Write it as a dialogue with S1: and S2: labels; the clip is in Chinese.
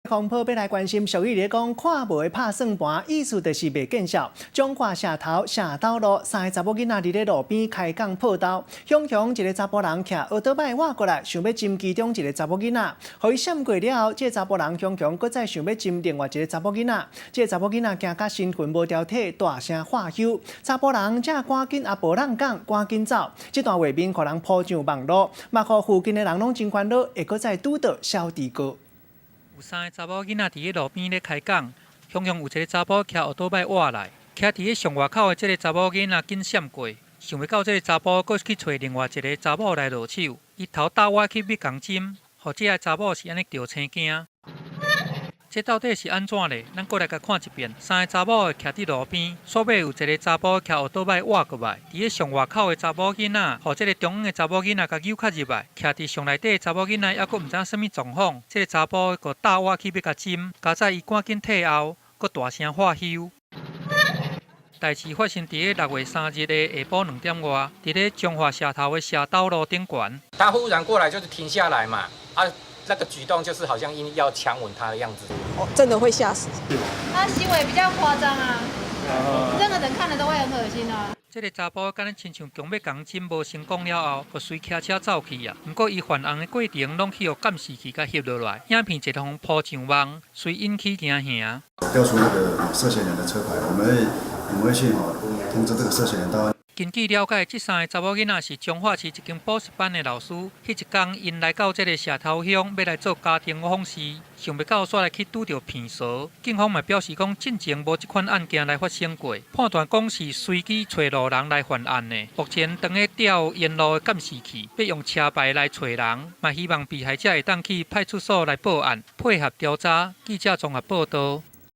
S1: 防暴要来关心，俗语咧讲，看无的拍算盘，意思就是袂见效。中华社头社斗路三个查某囡仔伫咧路边开讲破刀，雄雄一个查甫人徛奥多摆挖过来，想要จิ้其中一个查某囡仔，互伊闪过了后，这个查甫人雄雄搁再想要จิ้另外一个查某囡仔，这个查某囡仔惊甲身魂无条体，大声喊休，查甫人才赶紧也无人讲，赶紧走。这段画面互人铺上网络，嘛互附近的人拢真烦恼，会搁再拄到小弟哥。
S2: 有三个查某囡仔伫咧路边咧开讲，雄雄有一个查甫徛奥多摆挖来，徛伫咧上外口的这个查某囡仔紧闪过，想袂到这个查甫搁去找另外一个查某来落手，伊头倒歪去要共针，互这个查某是安尼着青惊。这到底是安怎咧？咱过来甲看一遍。三个查某徛伫路边，煞尾有一个查甫徛奥多摆挖过来，伫咧上外口的查某囡仔，互这个中央的查某囡仔甲扭卡入来，徛伫上内底的查某囡仔还佫毋知影啥物状况。这个查甫佫倒挖去要甲针，加在伊赶紧退后，佫大声喊休。代志发生伫咧6月3日的下晡2点外，伫咧中华社头的社斗路顶悬。
S3: 他忽然过来就是停下来嘛，那个举动就是好像要强吻他的样子。
S4: 哦，真的会吓死。
S5: 他行为比较夸张啊，任何人看了都会很恶心啊。
S2: 这个查甫敢若亲像强要共针无成功了后，就随骑车走去啊。不过伊犯案的过程拢去互监视器甲翕落来，影片一通铺上网，随引起惊吓。
S6: 调出那个涉嫌人的车牌，我们会去通知这个涉嫌人到案。
S2: 根据了解，这三个查某囡仔是彰化市一间补习班的老师。迄一天，因来到这个社头乡，要来做家庭访视，想袂到煞来去拄到骗趖。警方嘛表示讲，进前无这款案件来发生过，判断讲是随机找路人来犯案的。目前当咧调沿路的监视器，要用车牌来找人，嘛希望被害者会当去派出所来报案，配合调查。记者综合报道。